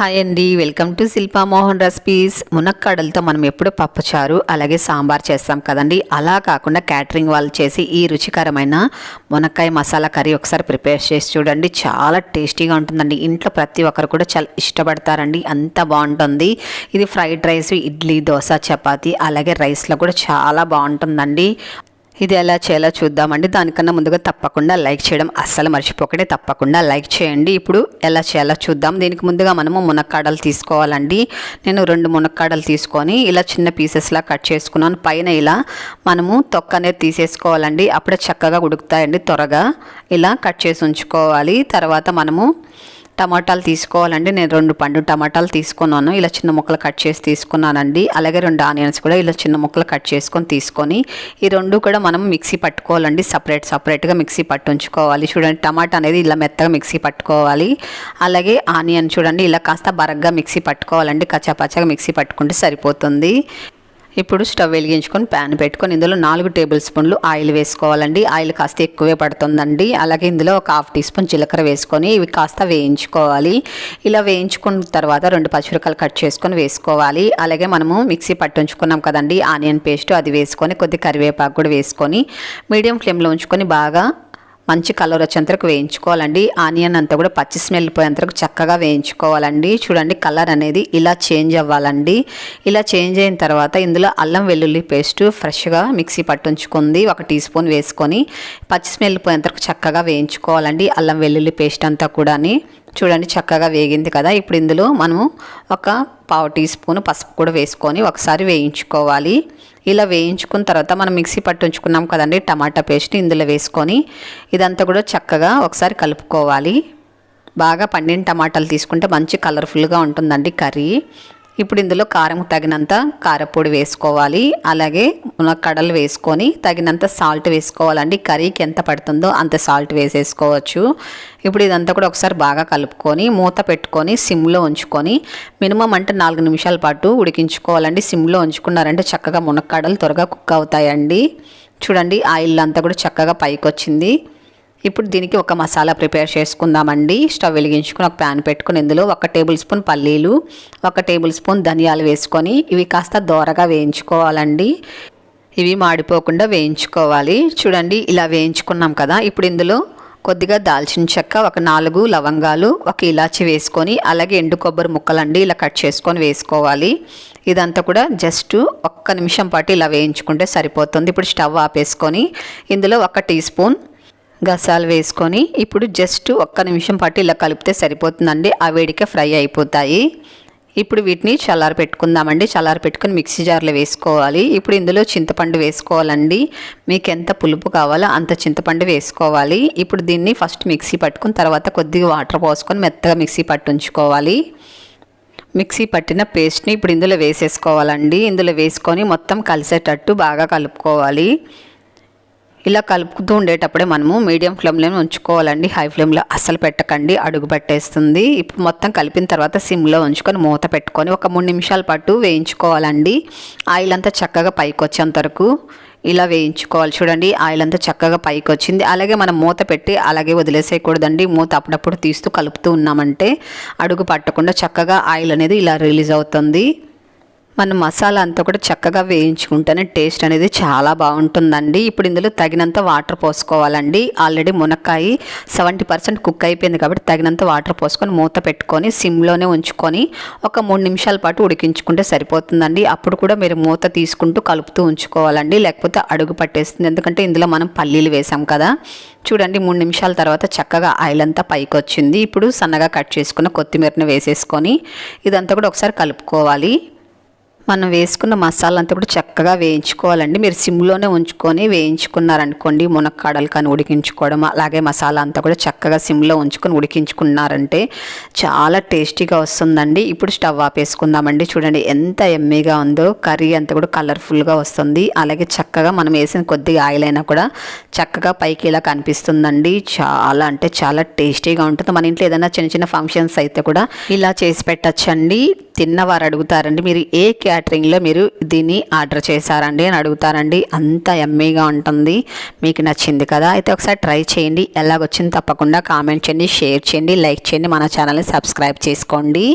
Hi అండి, welcome to Shilpa Mohan recipes. మునక్కాడలతో మనం ఎప్పుడు పప్పుచారు అలాగే సాంబార్ చేస్తాం కదండి. అలా కాకుండా క్యాటరింగ్ వాళ్ళు చేసి ఈ రుచికరమైన మునక్కాయ మసాలా కర్రీ ఒకసారి ప్రిపేర్ చేసి చూడండి. చాలా టేస్టీగా ఉంటుందండి. ఇంట్లో ప్రతి ఒక్కరు కూడా చాలా ఇష్టపడతారండి. అంత బాగుంటుంది. ఇది ఫ్రైడ్ రైస్, ఇడ్లీ, దోశ, చపాతీ అలాగే రైస్లో కూడా చాలా బాగుంటుందండి. ఇది ఎలా చేయాలో చూద్దామండి. దానికన్నా ముందుగా తప్పకుండా లైక్ చేయడం అస్సలు మర్చిపోకండి. తప్పకుండా లైక్ చేయండి. ఇప్పుడు ఎలా చేయాలో చూద్దాం. దీనికి ముందుగా మనము మునక్కాడలు తీసుకోవాలండి. నేను 2 మునక్కాడలు తీసుకొని ఇలా చిన్న పీసెస్లా కట్ చేసుకున్నాను. పైన ఇలా మనము తొక్క అనేది తీసేసుకోవాలండి. అప్పుడే చక్కగా ఉడుకుతాయండి. త్వరగా ఇలా కట్ చేసి ఉంచుకోవాలి. తర్వాత మనము టమాటాలు తీసుకోవాలండి. నేను 2 పండు టమాటాలు తీసుకున్నాను. ఇలా చిన్న ముక్కలు కట్ చేసి తీసుకున్నానండి. అలాగే 2 ఆనియన్స్ కూడా ఇలా చిన్న ముక్కలు కట్ చేసుకొని తీసుకొని ఈ 2 కూడా మనం మిక్సీ పట్టుకోవాలండి. సపరేట్గా మిక్సీ పట్టుంచుకోవాలి. చూడండి, టమాటా అనేది ఇలా మెత్తగా మిక్సీ పట్టుకోవాలి. అలాగే ఆనియన్ చూడండి ఇలా కాస్త బరగ్గా మిక్సీ పట్టుకోవాలండి. కచ్చాపచ్చగా మిక్సీ పట్టుకుంటే సరిపోతుంది. ఇప్పుడు స్టవ్ వెలిగించుకొని ప్యాన్ పెట్టుకొని ఇందులో 4 టేబుల్ స్పూన్లు ఆయిల్ వేసుకోవాలండి. ఆయిల్ కాస్త ఎక్కువే పడుతుందండి. అలాగే ఇందులో ఒక 1/2 టీ స్పూన్ జీలకర్ర వేసుకొని ఇవి కాస్త వేయించుకోవాలి. ఇలా వేయించుకున్న తర్వాత 2 పచ్చిమిరపకాయలు కట్ చేసుకొని వేసుకోవాలి. అలాగే మనము మిక్సీ పట్టుంచుకున్నాం కదండి ఆనియన్ పేస్ట్, అది వేసుకొని కొద్ది కరివేపాకు కూడా వేసుకొని మీడియం ఫ్లేమ్లో ఉంచుకొని బాగా మంచి కలర్ వచ్చేంతవరకు వేయించుకోవాలండి. ఆనియన్ అంతా కూడా పచ్చి స్మెల్ పోయేంతవరకు చక్కగా వేయించుకోవాలండి. చూడండి, కలర్ అనేది ఇలా చేంజ్ అవ్వాలండి. ఇలా చేంజ్ అయిన తర్వాత ఇందులో అల్లం వెల్లుల్లి పేస్ట్ ఫ్రెష్గా మిక్సీ పట్టుంచుకుంది 1 టీ స్పూన్ వేసుకొని పచ్చి స్మెల్ పోయేంతవరకు చక్కగా వేయించుకోవాలండి. అల్లం వెల్లుల్లి పేస్ట్ అంతా కూడా చూడండి చక్కగా వేగింది కదా. ఇప్పుడు ఇందులో మనము ఒక 1/2 టీ స్పూన్ పసుపు కూడా వేసుకొని ఒకసారి వేయించుకోవాలి. ఇలా వేయించుకున్న తర్వాత మనం మిక్సీ పట్టుంచుకున్నాం కదండి టమాటా పేస్ట్ ఇందులో వేసుకొని ఇదంతా కూడా చక్కగా ఒకసారి కలుపుకోవాలి. బాగా పండిన టమాటాలు తీసుకుంటే మంచి కలర్ఫుల్గా ఉంటుందండి కర్రీ. ఇప్పుడు ఇందులో కారం తగినంత కారపొడి వేసుకోవాలి. అలాగే మునక్కాడలు వేసుకొని తగినంత సాల్ట్ వేసుకోవాలండి. కర్రీకి ఎంత పడుతుందో అంత సాల్ట్ వేసేసుకోవచ్చు. ఇప్పుడు ఇదంతా కూడా ఒకసారి బాగా కలుపుకొని మూత పెట్టుకొని సిమ్లో ఉంచుకొని మినిమం అంటే 4 నిమిషాల పాటు ఉడికించుకోవాలండి. సిమ్లో ఉంచుకున్నారంటే చక్కగా మునక్కాడలు త్వరగా కుక్ అవుతాయండి. చూడండి, ఆయిల్ అంతా కూడా చక్కగా పైకి వచ్చింది. ఇప్పుడు దీనికి ఒక మసాలా ప్రిపేర్ చేసుకుందామండి. స్టవ్ వెలిగించుకొని ఒక ప్యాన్ పెట్టుకొని ఇందులో 1 టేబుల్ స్పూన్ పల్లీలు, 1 టేబుల్ స్పూన్ ధనియాలు వేసుకొని ఇవి కాస్త దోరగా వేయించుకోవాలండి. ఇవి మాడిపోకుండా వేయించుకోవాలి. చూడండి, ఇలా వేయించుకున్నాం కదా. ఇప్పుడు ఇందులో కొద్దిగా దాల్చిన చెక్క, 4 లవంగాలు, 1 ఇలాచి వేసుకొని అలాగే ఎండు కొబ్బరి ముక్కలండి ఇలా కట్ చేసుకొని వేసుకోవాలి. ఇదంతా కూడా జస్ట్ 1 నిమిషం పాటు ఇలా వేయించుకుంటే సరిపోతుంది. ఇప్పుడు స్టవ్ ఆపేసుకొని ఇందులో 1 టీ స్పూన్ గసాలు వేసుకొని ఇప్పుడు జస్ట్ 1 నిమిషం పాటు ఇలా కలిపితే సరిపోతుందండి. ఆ వేడికే ఫ్రై అయిపోతాయి. ఇప్పుడు వీటిని చల్లారి పెట్టుకుందామండి. చల్లారి పెట్టుకొని మిక్సీ జార్లో వేసుకోవాలి. ఇప్పుడు ఇందులో చింతపండు వేసుకోవాలండి. మీకు ఎంత పులుపు కావాలో అంత చింతపండు వేసుకోవాలి. ఇప్పుడు దీన్ని ఫస్ట్ మిక్సీ పట్టుకుని తర్వాత కొద్దిగా వాటర్ పోసుకొని మెత్తగా మిక్సీ పట్టుంచుకోవాలి. మిక్సీ పట్టిన పేస్ట్ని ఇప్పుడు ఇందులో వేసేసుకోవాలండి. ఇందులో వేసుకొని మొత్తం కలిసేటట్టు బాగా కలుపుకోవాలి. ఇలా కలుపుతూ ఉండేటప్పుడే మనము మీడియం ఫ్లేమ్లో ఉంచుకోవాలండి. హై ఫ్లేమ్లో అస్సలు పెట్టకండి, అడుగు పట్టేస్తుంది. ఇప్పుడు మొత్తం కలిపిన తర్వాత సిమ్లో ఉంచుకొని మూత పెట్టుకొని ఒక 3 నిమిషాల పాటు వేయించుకోవాలండి. ఆయిల్ అంతా చక్కగా పైకి వచ్చేంత వరకు ఇలా వేయించుకోవాలి. చూడండి, ఆయిల్ అంతా చక్కగా పైకి వచ్చింది. అలాగే మనం మూత పెట్టి అలాగే వదిలేసేయకూడదండి. మూత అప్పుడప్పుడు తీస్తూ కలుపుతూ ఉన్నామంటే అడుగు పట్టకుండా చక్కగా ఆయిల్ అనేది ఇలా రిలీజ్ అవుతుంది. మనం మసాలా అంతా కూడా చక్కగా వేయించుకుంటేనే టేస్ట్ అనేది చాలా బాగుంటుందండి. ఇప్పుడు ఇందులో తగినంత వాటర్ పోసుకోవాలండి. ఆల్రెడీ మునక్కాయ 70% కుక్ అయిపోయింది కాబట్టి తగినంత వాటర్ పోసుకొని మూత పెట్టుకొని సిమ్లోనే ఉంచుకొని ఒక 3 నిమిషాల పాటు ఉడికించుకుంటే సరిపోతుందండి. అప్పుడు కూడా మీరు మూత తీసుకుంటూ కలుపుతూ ఉంచుకోవాలండి, లేకపోతే అడుగు పట్టేస్తుంది. ఎందుకంటే ఇందులో మనం పల్లీలు వేసాం కదా. చూడండి, 3 నిమిషాల తర్వాత చక్కగా ఆయిల్ అంతా పైకి వచ్చింది. ఇప్పుడు సన్నగా కట్ చేసుకున్న కొత్తిమీరని వేసేసుకొని ఇదంతా కూడా ఒకసారి కలుపుకోవాలి. మనం వేసుకున్న మసాలా అంతా కూడా చక్కగా వేయించుకోవాలండి. మీరు సిమ్లోనే ఉంచుకొని వేయించుకున్నారనుకోండి మునక్కాడలు కానీ ఉడికించుకోవడం అలాగే మసాలా అంతా కూడా చక్కగా సిమ్లో ఉంచుకొని ఉడికించుకున్నారంటే చాలా టేస్టీగా వస్తుందండి. ఇప్పుడు స్టవ్ ఆపేసుకుందామండి. చూడండి ఎంత ఎమ్మీగా ఉందో. కర్రీ అంతా కూడా కలర్ఫుల్గా వస్తుంది. అలాగే చక్కగా మనం వేసిన కొద్దిగా ఆయిల్ అయినా కూడా చక్కగా పైకి ఇలా కనిపిస్తుందండి. చాలా అంటే చాలా టేస్టీగా ఉంటుంది. మన ఇంట్లో ఏదైనా చిన్న చిన్న ఫంక్షన్స్ అయితే కూడా ఇలా చేసి పెట్టచ్చండి. తిన్నవారు అడుగుతారండి, మీరు ఏ క్యాటరింగ్లో మీరు దీన్ని ఆర్డర్ చేశారండి అని అడుగుతారండి. అంత యమ్మీగా ఉంటుంది. మీకు నచ్చింది కదా, అయితే ఒకసారి ట్రై చేయండి. ఎలాగొచ్చింది తప్పకుండా కామెంట్ చేయండి, షేర్ చేయండి, లైక్ చేయండి, మన ఛానల్ని సబ్స్క్రైబ్ చేసుకోండి.